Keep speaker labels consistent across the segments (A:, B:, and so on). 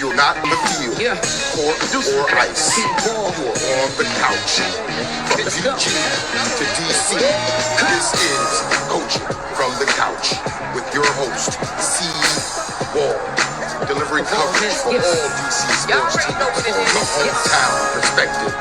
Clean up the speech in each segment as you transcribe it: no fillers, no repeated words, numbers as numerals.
A: You're not in the field, court, or ice. You are on the couch. From PG to DC, this is Coaching from the Couch with your host, CWall, delivering coverage for all DC sports teams from the hometown perspective.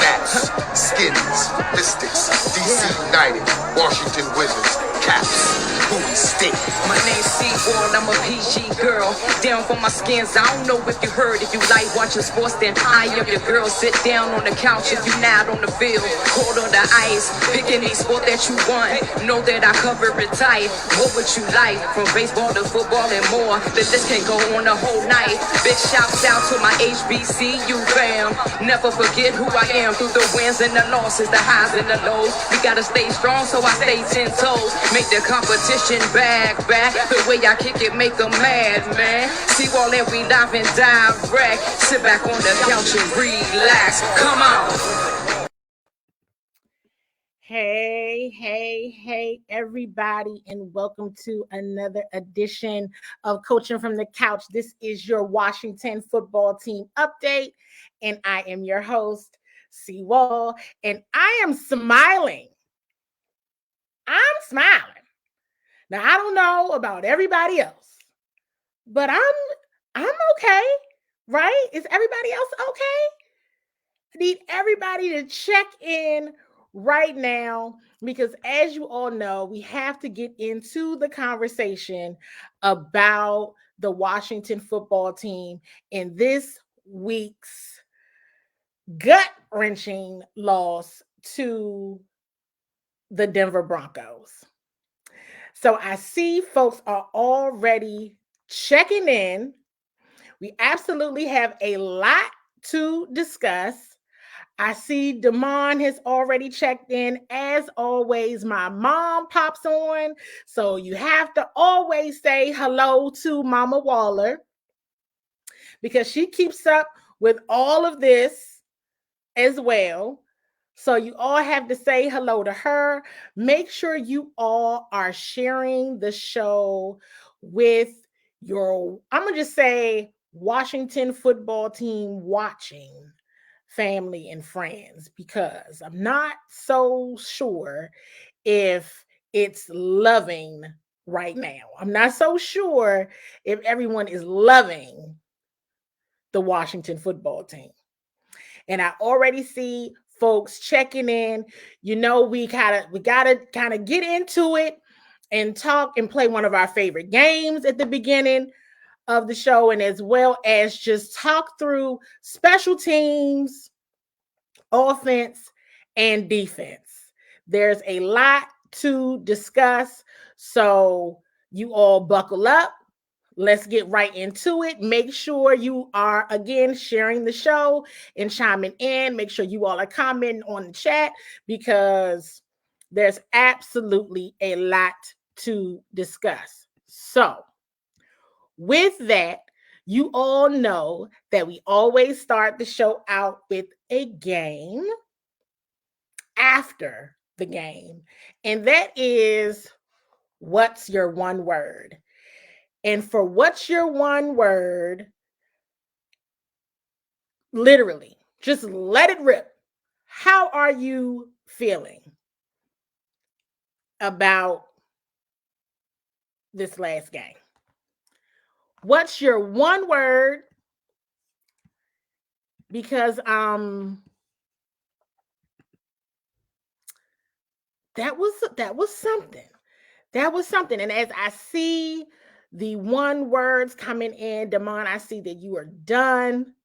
A: Nats, Skins, Mystics, DC United, Washington Wizards, Caps, Bowie State.
B: My name's CWall, I'm a PG girl. Down for my skins, I don't know if you heard. If you like watching sports, then I am your girl. Sit down on the couch if you not on the field. Cold on the ice, pick any sport that you want. Know that I cover it tight. What would you like? From baseball to football and more. The list can go on the whole night. Big shouts out to my HBCU fam. Never forget who I am through the wins and the losses, the highs and the lows. We gotta stay strong, so I stay 10 toes. Make the competition back. The way I kick it, make them mad, man. CWall and we live and direct. Sit back on the couch and relax. Come on.
C: Hey, everybody, and welcome to another edition of Coaching from the Couch. This is your Washington football team update, and I am your host, CWall, and I am smiling. Now, I don't know about everybody else, but I'm okay, right? Is everybody else okay? I need everybody to check in right now because, as you all know, we have to get into the conversation about the Washington football team in this week's gut-wrenching loss to the Denver Broncos. So I see folks are already checking in. We absolutely have a lot to discuss. I see Damon has already checked in. As always, my mom pops on. So you have to always say hello to Mama Waller because she keeps up with all of this as well. So you all have to say hello to her. Make sure you all are sharing the show with your, I'm going to just say, Washington football team watching family and friends, because I'm not so sure if it's loving right now. I'm not so sure if everyone is loving the Washington football team. And I already see folks checking in. You know, we gotta kind of get into it and talk and play one of our favorite games at the beginning of the show, and as well as just talk through special teams, offense, and defense. There's a lot to discuss, so you all buckle up. Let's get right into it. Make sure you are, again, sharing the show and chiming in. Make sure you all are commenting on the chat because there's absolutely a lot to discuss. So with that, you all know that we always start the show out with a game after the game, and that is, what's your one word? And for what's your one word, literally, just let it rip. How are you feeling about this last game? What's your one word? Because that was something. That was something. And as I see the one words coming in, Damon, I see that you are done.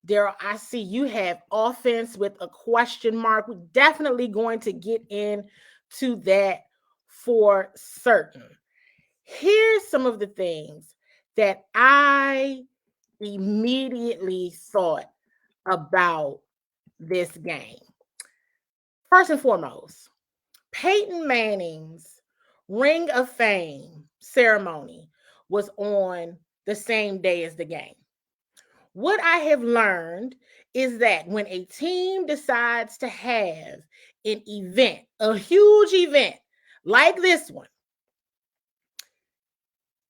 C: Daryl, I see you have offense with a question mark. We're definitely going to get into that for certain. Here's some of the things that I immediately thought about this game. First and foremost, Peyton Manning's Ring of Fame ceremony was on the same day as the game. What I have learned is that when a team decides to have an event, a huge event like this one,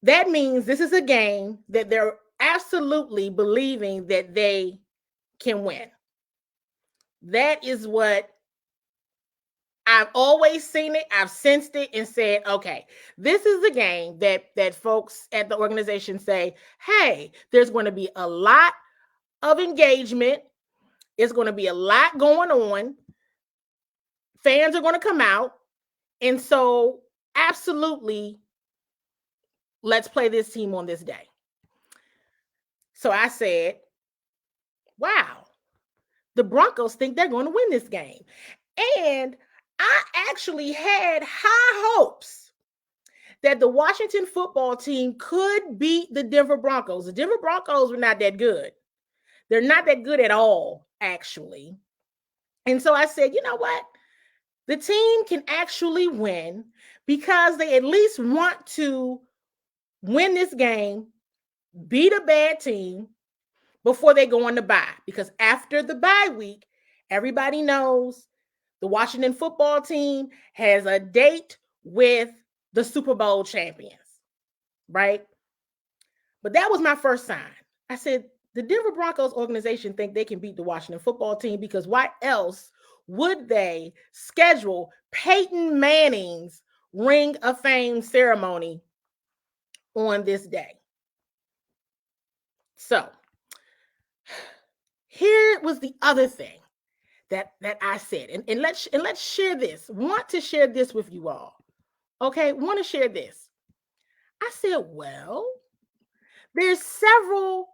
C: that means this is a game that they're absolutely believing that they can win. That is what I've always seen it. I've sensed it and said, okay, this is a game that folks at the organization say, hey, there's going to be a lot of engagement. It's going to be a lot going on. Fans are going to come out. And so absolutely, let's play this team on this day. So I said, wow, the Broncos think they're going to win this game. And I actually had high hopes that the Washington football team could beat the Denver Broncos. The Denver Broncos were not that good. They're not that good at all, actually. And so I said, you know what? The team can actually win because they at least want to win this game, beat a bad team before they go on the bye. Because after the bye week, everybody knows the Washington football team has a date with the Super Bowl champions, right? But that was my first sign. I said, the Denver Broncos organization think they can beat the Washington football team because why else would they schedule Peyton Manning's Ring of Fame ceremony on this day? So here was the other thing that I said, and let's share this. Want to share this with you all. Okay, want to share this. I said, well, there's several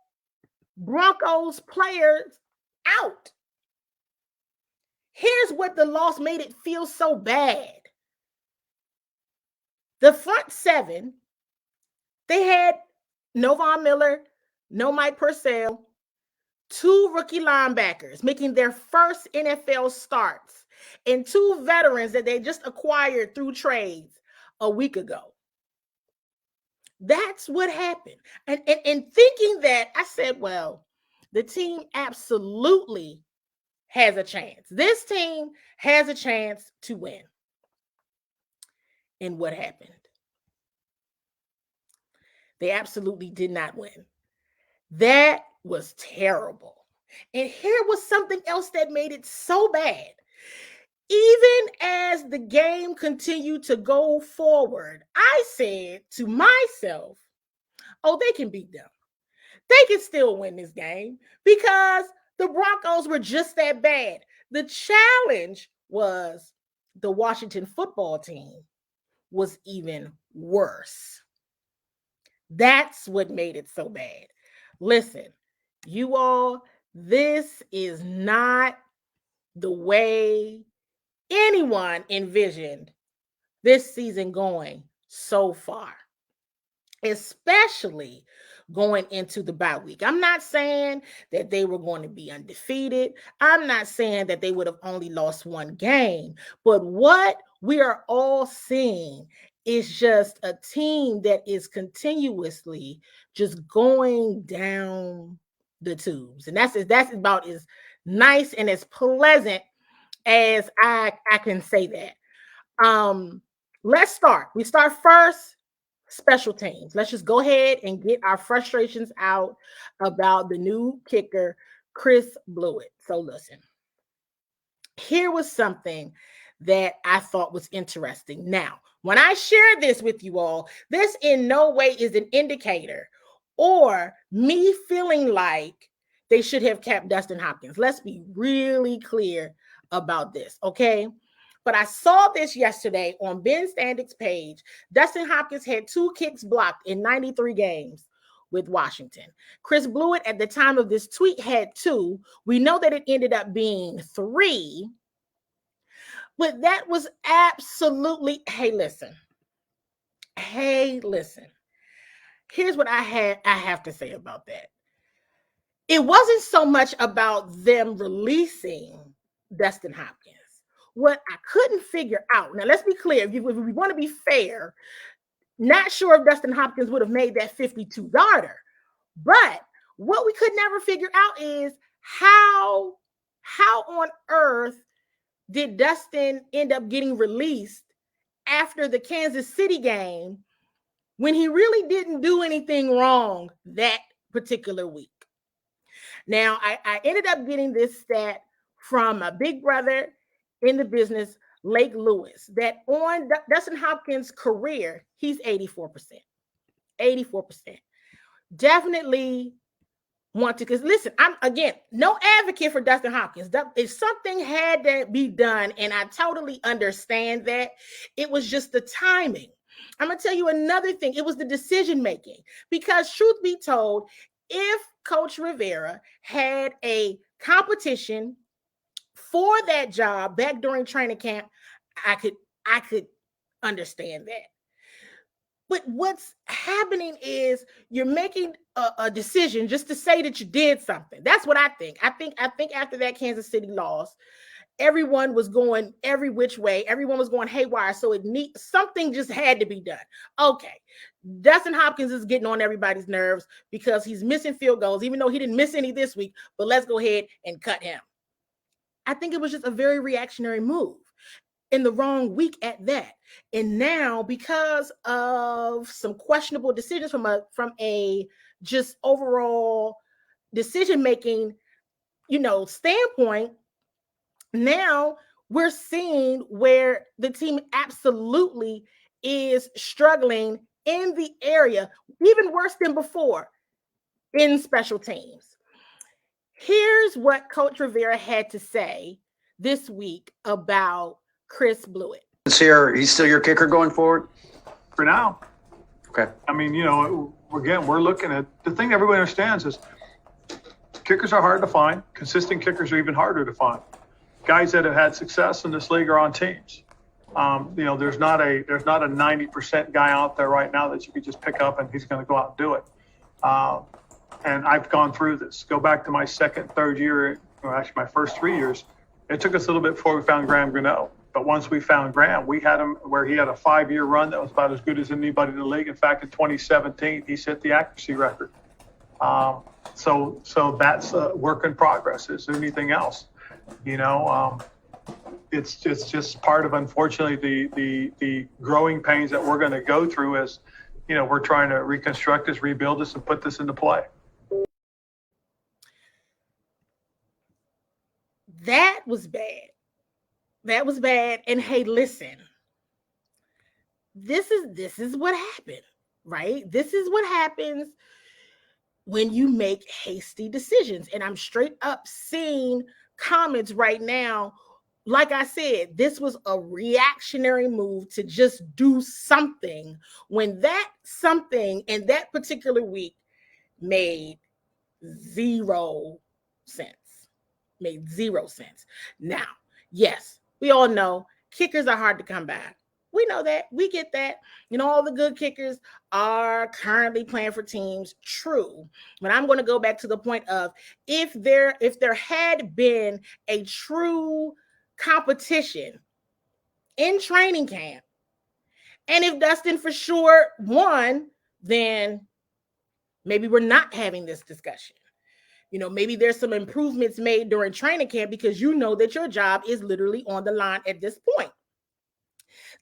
C: Broncos players out. Here's what the loss made it feel so bad. The front seven, they had no Von Miller, no Mike Purcell, 2 rookie linebackers making their first NFL starts, and 2 veterans that they just acquired through trades a week ago. That's what happened. And thinking that, I said, well, the team absolutely has a chance. This team has a chance to win. And what happened? They absolutely did not win. That was terrible. And here was something else that made it so bad. Even as the game continued to go forward, I said to myself, oh, they can beat them. They can still win this game because the Broncos were just that bad. The challenge was the Washington football team was even worse. That's what made it so bad. Listen, you all, this is not the way anyone envisioned this season going so far, especially going into the bye week. I'm not saying that they were going to be undefeated. I'm not saying that they would have only lost 1 game. But what we are all seeing is just a team that is continuously just going down the tubes. And that's about as nice and as pleasant as I can say that. Let's start. We start first. Special teams. Let's just go ahead and get our frustrations out about the new kicker, Chris Blewett. So listen, here was something that I thought was interesting. Now, when I share this with you all, this in no way is an indicator or me feeling like they should have kept Dustin Hopkins. Let's be really clear about this, okay? But I saw this yesterday on Ben Standick's page. Dustin Hopkins had 2 kicks blocked in 93 games with Washington. Chris Blewett, at the time of this tweet, had 2. We know that it ended up being 3. But that was absolutely, hey, listen. Here's what I have to say about that. It wasn't so much about them releasing Dustin Hopkins. What I couldn't figure out, now let's be clear, if we want to be fair, not sure if Dustin Hopkins would have made that 52-yarder, but what we could never figure out is how on earth did Dustin end up getting released after the Kansas City game when he really didn't do anything wrong that particular week. Now, I ended up getting this stat from a big brother in the business, Lake Lewis, that on Dustin Hopkins' career, he's 84%. 84%. Definitely want to, because listen, I'm again no advocate for Dustin Hopkins. If something had to be done, and I totally understand that, it was just the timing. I'm gonna tell you another thing. It was the decision making, because truth be told, if Coach Rivera had a competition for that job back during training camp, I could understand that. But what's happening is you're making a decision just to say that you did something. That's what I think. I think after that Kansas City loss, everyone was going every which way. Everyone was going haywire. So something just had to be done. Okay, Dustin Hopkins is getting on everybody's nerves because he's missing field goals, even though he didn't miss any this week. But let's go ahead and cut him. I think it was just a very reactionary move in the wrong week at that. And now, because of some questionable decisions from a just overall decision-making, standpoint, now we're seeing where the team absolutely is struggling in the area, even worse than before, in special teams. Here's what Coach Rivera had to say this week about Chris Blewett.
D: He's still your kicker going forward?
E: For now.
D: Okay.
E: I mean, again, we're looking at the thing everybody understands is kickers are hard to find. Consistent kickers are even harder to find. Guys that have had success in this league are on teams. There's not a 90% guy out there right now that you could just pick up and he's going to go out and do it. And I've gone through this. Go back to my second, third year, or actually my first 3 years. It took us a little bit before we found Graham Gano. But once we found Graham, we had him where he had a 5-year run that was about as good as anybody in the league. In fact, in 2017, he set the accuracy record. So that's a work in progress. Is there anything else? It's just part of, unfortunately, the growing pains that we're going to go through as, we're trying to reconstruct this, rebuild this, and put this into play.
C: That was bad. That was bad. And hey, listen, this is what happened, right? This is what happens when you make hasty decisions. And I'm straight up seeing comments right now. Like I said, this was a reactionary move to just do something when that something in that particular week made 0 sense. Made 0 sense. Now, yes, we all know kickers are hard to come by. We know that. We get that. All the good kickers are currently playing for teams. True. But I'm going to go back to the point of if there had been a true competition in training camp, and if Dustin for sure won, then maybe we're not having this discussion. Maybe there's some improvements made during training camp because that your job is literally on the line at this point.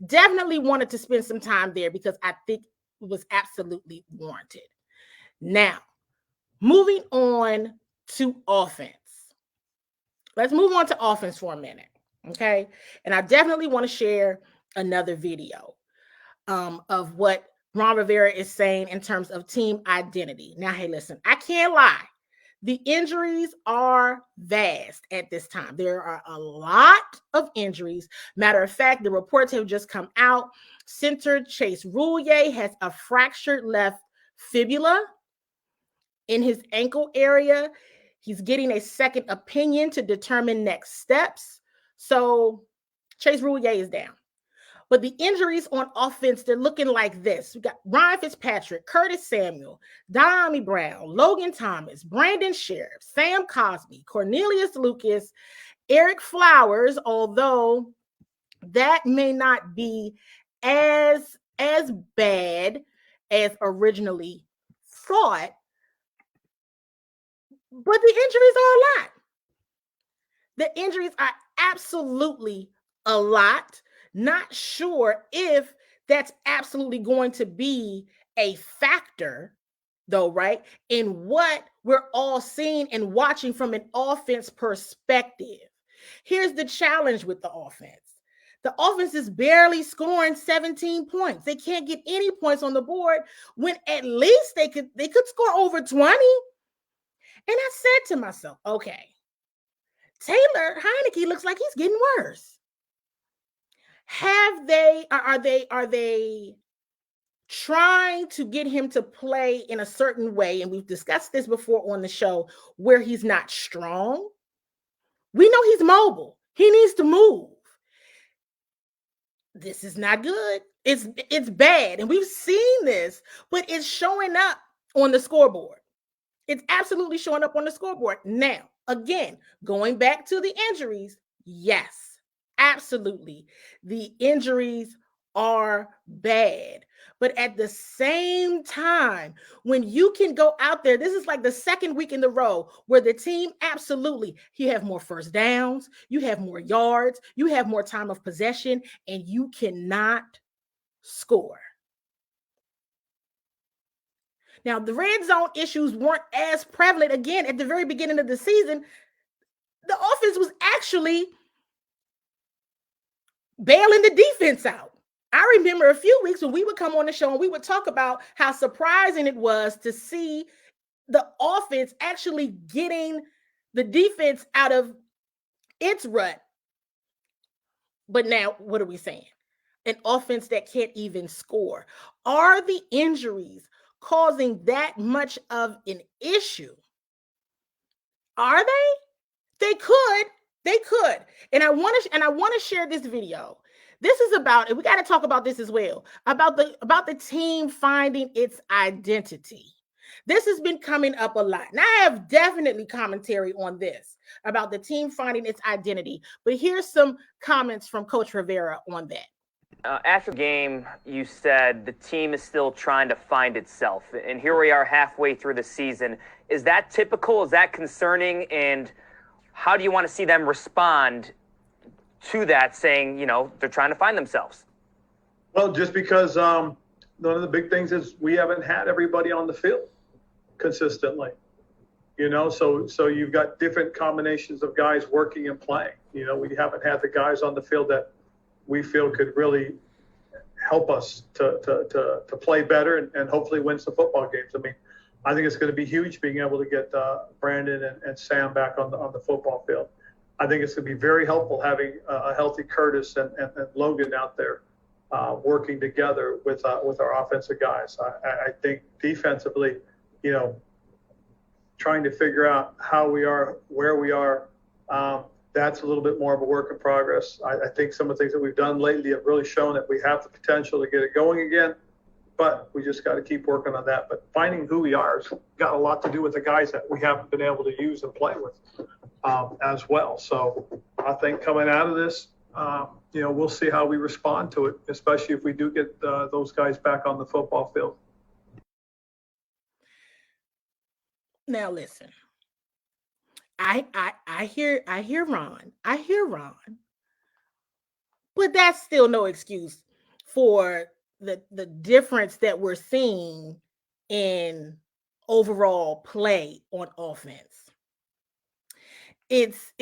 C: Definitely wanted to spend some time there because I think it was absolutely warranted. Now, moving on to offense. Let's move on to offense for a minute, okay? And I definitely want to share another video of what Ron Rivera is saying in terms of team identity. Now, hey, listen, I can't lie. The injuries are vast at this time. There are a lot of injuries. Matter of fact, the reports have just come out. Center Chase Roulier has a fractured left fibula in his ankle area. He's getting a second opinion to determine next steps. So Chase Roulier is down. But the injuries on offense, they're looking like this. We got Ryan Fitzpatrick, Curtis Samuel, Donnie Brown, Logan Thomas, Brandon Sheriff, Sam Cosby, Cornelius Lucas, Eric Flowers, although that may not be as bad as originally thought, but the injuries are a lot. The injuries are absolutely a lot. Not sure if that's absolutely going to be a factor though, right? In what we're all seeing and watching from an offense perspective. Here's the challenge with the offense. The offense is barely scoring 17 points. They can't get any points on the board when at least they could score over 20. And I said to myself, okay, Taylor Heineke looks like he's getting worse. Are they trying to get him to play in a certain way? And we've discussed this before on the show, where he's not strong. We know he's mobile. He needs to move. This is not good. It's bad. And we've seen this, but it's showing up on the scoreboard. It's absolutely showing up on the scoreboard. Now, again, going back to the injuries, yes, absolutely. The injuries are bad. But at the same time, when you can go out there, this is like the second week in a row where the team absolutely, you have more first downs, you have more yards, you have more time of possession, and you cannot score. Now, the red zone issues weren't as prevalent again at the very beginning of the season. The offense was actually bailing the defense out. I remember a few weeks when we would come on the show and we would talk about how surprising it was to see the offense actually getting the defense out of its rut. But now, what are we saying? An offense that can't even score. Are the injuries causing that much of an issue? Are they? They could. And I want to share this video. This is about, and we got to talk about this as well, about the team finding its identity. This has been coming up a lot. And I have definitely commentary on this about the team finding its identity. But here's some comments from Coach Rivera on that.
F: After the game, you said the team is still trying to find itself. And here we are halfway through the season. Is that typical? Is that concerning? And how do you want to see them respond to that, saying, they're trying to find themselves?
E: Well, just because one of the big things is we haven't had everybody on the field consistently. So you've got different combinations of guys working and playing. We haven't had the guys on the field that we feel could really help us to play better and hopefully win some football games. I think it's going to be huge being able to get Brandon and Sam back on the football field. I think it's going to be very helpful having a healthy Curtis and Logan out there working together with our offensive guys. I think defensively, trying to figure out how we are, where we are, that's a little bit more of a work in progress. I think some of the things that we've done lately have really shown that we have the potential to get it going again, but we just got to keep working on that. But finding who we are has got a lot to do with the guys that we haven't been able to use and play with as well. So I think coming out of this, we'll see how we respond to it, especially if we do get those guys back on the football field.
C: Now listen. I hear Ron. I hear Ron. But that's still no excuse for the difference that we're seeing in overall play on offense. It's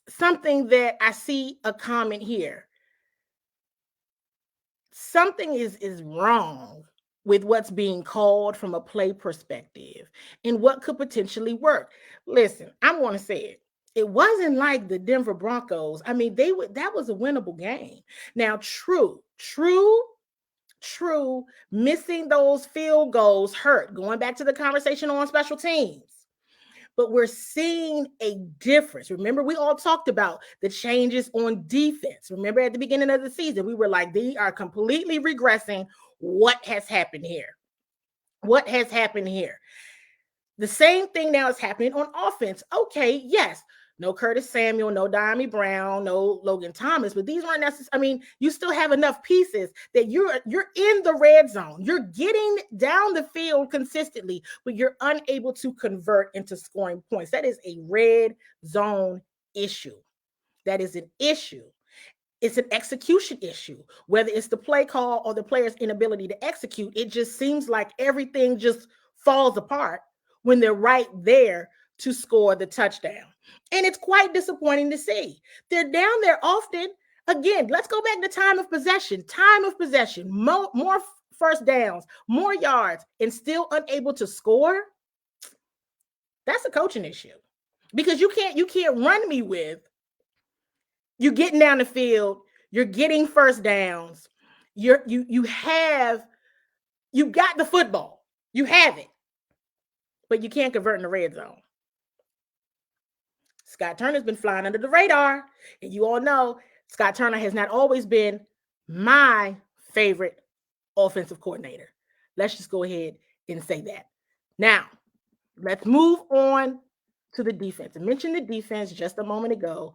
C: something that I see a comment here. Something is wrong with what's being called from a play perspective and what could potentially work. Listen, I'm going to say it. It wasn't like the Denver Broncos. That was a winnable game. Now, true, missing those field goals hurt. Going back to the conversation on special teams. But we're seeing a difference. Remember, we all talked about the changes on defense. Remember at the beginning of the season, we were like, they are completely regressing. What has happened here? What has happened here? The same thing now is happening on offense. Okay, yes, no Curtis Samuel, no Diami Brown, no Logan Thomas, but these aren't necessary. You still have enough pieces that you're in the red zone. You're getting down the field consistently, but you're unable to convert into scoring points. That is a red zone issue. That is an issue. It's an execution issue, whether it's the play call or the player's inability to execute. It just seems like everything just falls apart when they're right there to score the touchdown. And it's quite disappointing to see. They're down there often. Again, let's go back to time of possession, more first downs, more yards, and still unable to score. That's a coaching issue, because you can't run me with you're getting down the field, you're getting first downs, you got the football, you have it, but you can't convert in the red zone. Scott Turner's been flying under the radar, and you all know Scott Turner has not always been my favorite offensive coordinator. Let's just go ahead and say that. Now, let's move on to the defense. I mentioned the defense just a moment ago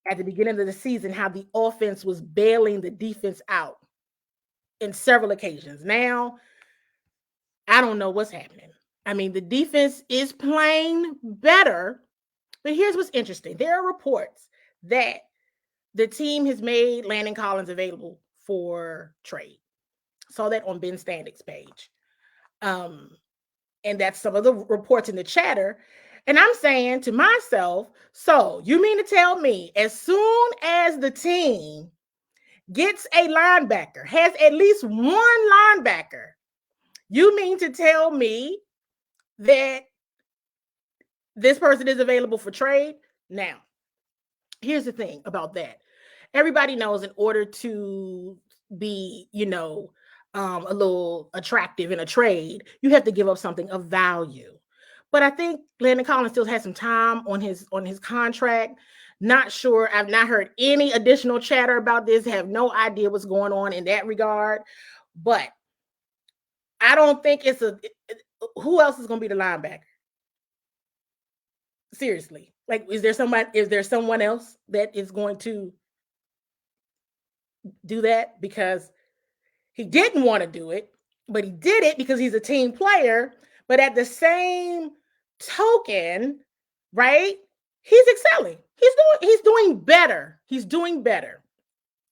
C: at the beginning of the season, how the offense was bailing the defense out in several occasions. Now, I don't know what's happening. I mean, the defense is playing better, but here's what's interesting. There are reports that the team has made Landon Collins available for trade. Saw that on Ben Standick's page. And that's some of the reports in the chatter. And I'm saying to myself, so you mean to tell me as soon as the team gets a linebacker, has at least one linebacker, you mean to tell me that this person is available for trade? Now, here's the thing about that. Everybody knows in order to be, a little attractive in a trade, you have to give up something of value. But I think Landon Collins still has some time on his contract. Not sure. I've not heard any additional chatter about this. Have no idea what's going on in that regard. But I don't think who else is going to be the linebacker? Seriously. Like, is there someone else that is going to do that? Because he didn't want to do it, but he did it because he's a team player. But at the same token, right? He's excelling. He's doing better. He's doing better.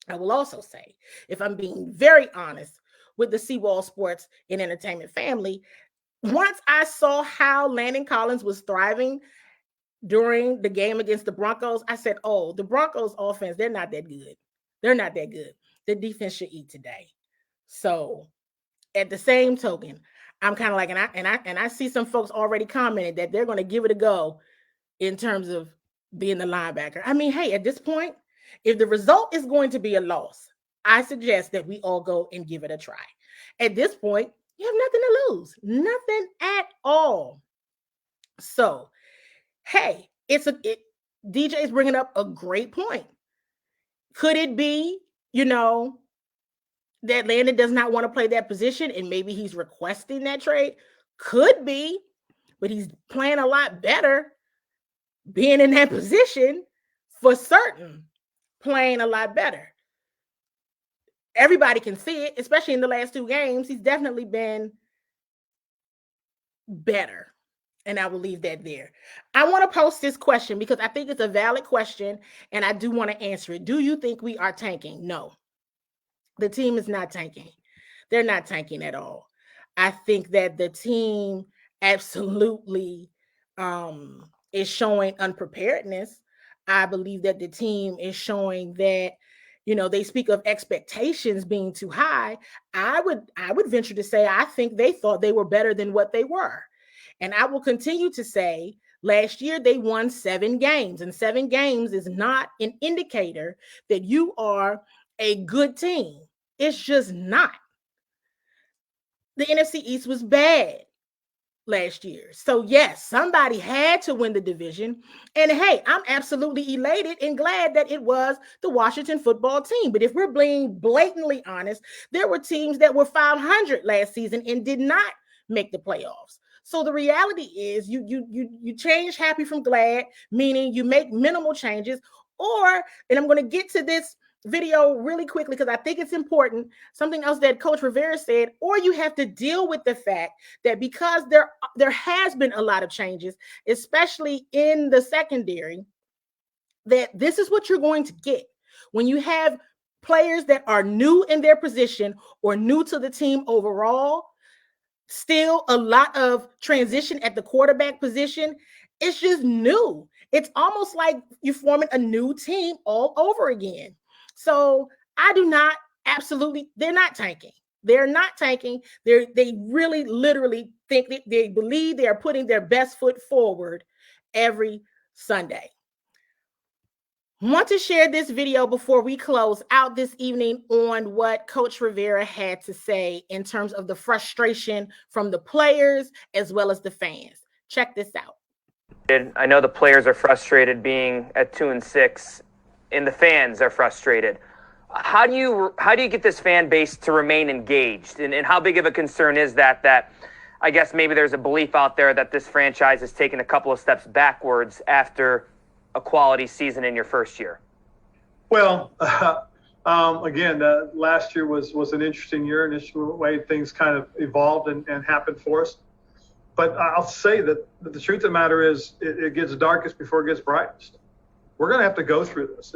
C: I will also say, if I'm being very honest with the CWall Sports and Entertainment family, once I saw how Landon Collins was thriving during the game against the Broncos, I said, oh, the Broncos offense, they're not that good. They're not that good. The defense should eat today. So at the same token, I'm kind of like, and I see some folks already commented that they're going to give it a go in terms of being the linebacker. I mean, hey, at this point, if the result is going to be a loss, I suggest that we all go and give it a try. At this point, you have nothing to lose, nothing at all. So, hey, DJ is bringing up a great point. Could it be, that Landon does not want to play that position and maybe he's requesting that trade? Could be, but he's playing a lot better being in that position, for certain, playing a lot better. Everybody can see it, especially in the last 2 games. He's definitely been better. And I will leave that there. I want to post this question because I think it's a valid question and I do want to answer it. Do you think we are tanking? No. The team is not tanking. They're not tanking at all. I think that the team absolutely is showing unpreparedness. I believe that the team is showing that, they speak of expectations being too high. I would venture to say I think they thought they were better than what they were. And I will continue to say last year they won 7 games, and 7 games is not an indicator that you are a good team. It's just not. The NFC East was bad last year. So yes, somebody had to win the division. And hey, I'm absolutely elated and glad that it was the Washington football team. But if we're being blatantly honest, there were teams that were 500 last season and did not make the playoffs. So the reality is you change happy from glad, meaning you make minimal changes, and I'm going to get to this video really quickly because I think it's important. Something else that Coach Rivera said, or you have to deal with the fact that because there has been a lot of changes, especially in the secondary, that this is what you're going to get when you have players that are new in their position or new to the team overall. still a lot of transition at the quarterback position. It's just new. It's almost like you're forming a new team all over again. So I do not they're not tanking. They're not tanking. They really literally think that they believe they are putting their best foot forward every Sunday. Want to share this video before we close out this evening on what Coach Rivera had to say in terms of the frustration from the players as well as the fans. Check this out.
F: I know the players are frustrated being at 2-6, and the fans are frustrated. How do you get this fan base to remain engaged? And how big of a concern is that I guess maybe there's a belief out there that this franchise has taken a couple of steps backwards after a quality season in your first year?
E: Well, again, last year was an interesting year, an interesting way things kind of evolved and happened for us. But I'll say that the truth of the matter is it gets darkest before it gets brightest. We're going to have to go through this.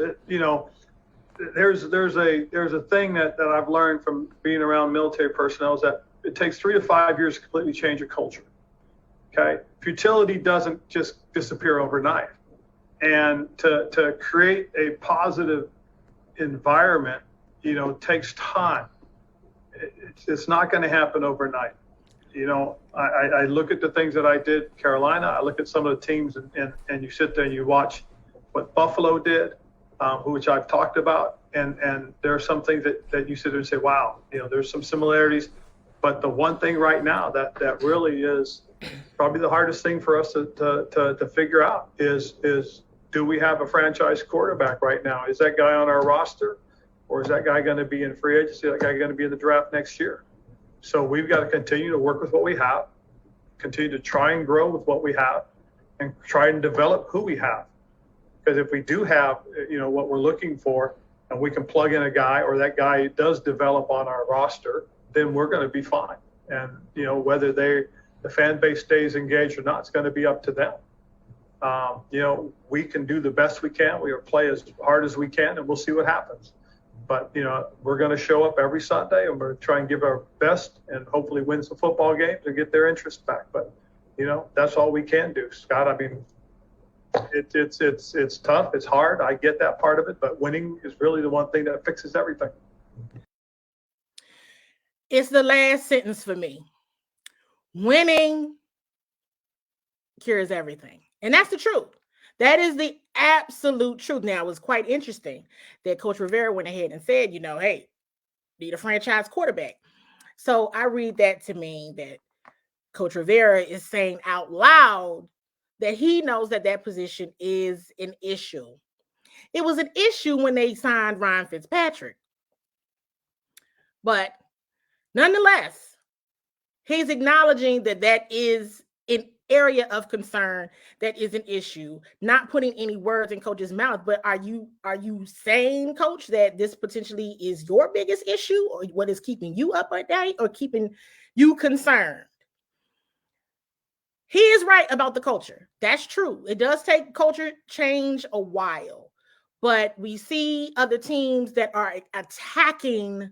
E: There's a thing that I've learned from being around military personnel is that it takes 3 to 5 years to completely change a culture. Okay, futility doesn't just disappear overnight. And to create a positive environment, takes time. It's not going to happen overnight. I look at the things that I did in Carolina. I look at some of the teams, and you sit there and you watch what Buffalo did, which I've talked about. And there are some things that you sit there and say, wow, there's some similarities. But the one thing right now that really is probably the hardest thing for us to figure out is do we have a franchise quarterback right now? Is that guy on our roster, or is that guy going to be in free agency? Is that guy going to be in the draft next year? So we've got to continue to work with what we have, continue to try and grow with what we have, and try and develop who we have. Because if we do have, what we're looking for, and we can plug in a guy, or that guy does develop on our roster, then we're going to be fine. And whether the fan base stays engaged or not, it's going to be up to them. We can do the best we can. We will play as hard as we can, and we'll see what happens. But, we're going to show up every Sunday, and we're going to try and give our best and hopefully win some football games and get their interest back. But, that's all we can do, Scott. I mean, it's tough. It's hard. I get that part of it. But winning is really the one thing that fixes everything.
C: It's the last sentence for me. Winning cures everything. And that's the truth. That is the absolute truth. Now, it was quite interesting that Coach Rivera went ahead and said, hey, need a franchise quarterback. So I read that to mean that Coach Rivera is saying out loud that he knows that position is an issue. It was an issue when they signed Ryan Fitzpatrick. But nonetheless, he's acknowledging that is an area of concern, that is an issue. Not putting any words in Coach's mouth, but are you saying, Coach, that this potentially is your biggest issue, or what is keeping you up at night, or keeping you concerned? He is right about the culture. That's true. It does take culture change a while, but we see other teams that are attacking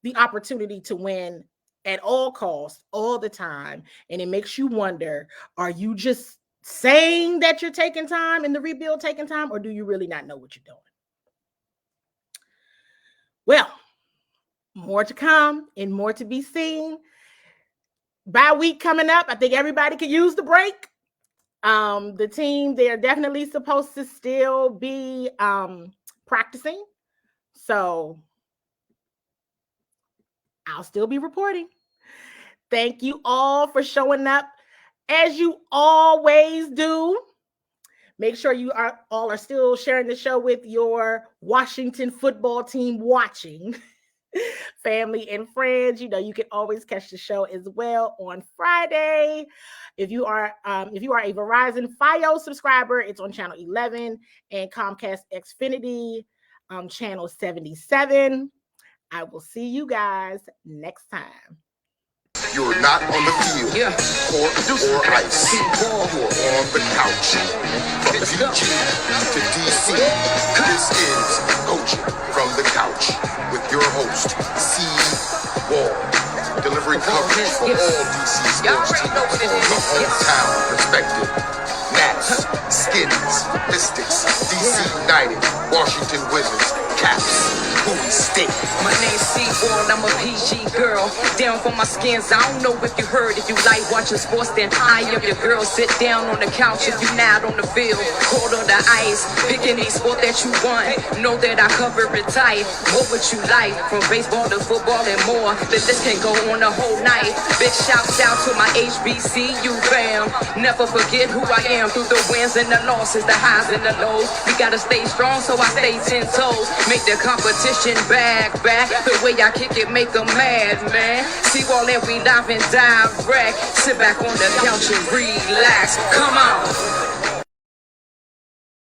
C: the opportunity to win at all costs, all the time. And it makes you wonder, are you just saying that you're taking time and the rebuild taking time, or do you really not know what you're doing? Well, more to come and more to be seen. Bye week coming up. I think everybody could use the break. The team, they're definitely supposed to still be practicing. So I'll still be reporting. Thank you all for showing up as you always do. Make sure you are still sharing the show with your Washington football team watching family and friends. You can always catch the show as well on Friday. If you are a Verizon Fios subscriber, it's on channel 11 and Comcast Xfinity channel 77. I will see you guys next time.
A: You're not on the field, court, or ice. You're on the couch. CWall to DC. This is Coaching from the Couch with your host, CWall, delivering Live coverage for all DC sports teams from the hometown perspective. Nats, Skins, Mystics, DC United, Washington Wizards, Caps, Bowie State.
B: My name's CWall, I'm a PG girl. Down for my skins, I don't know if you heard. If you like watching sports, then I am your girl. Sit down on the couch if you not on the field. Cold on the ice, pick any sport that you want. Know that I cover it tight. What would you like? From baseball to football and more. The list can go on the whole night. Big shouts out to my HBCU fam. Never forget who I am through the wins and the losses, the highs and the lows. We gotta stay strong, so I stay 10 toes. Make the competition back. The way I kick it, make them mad, man. CWall and we live and direct. Sit back on the couch and relax. Come on.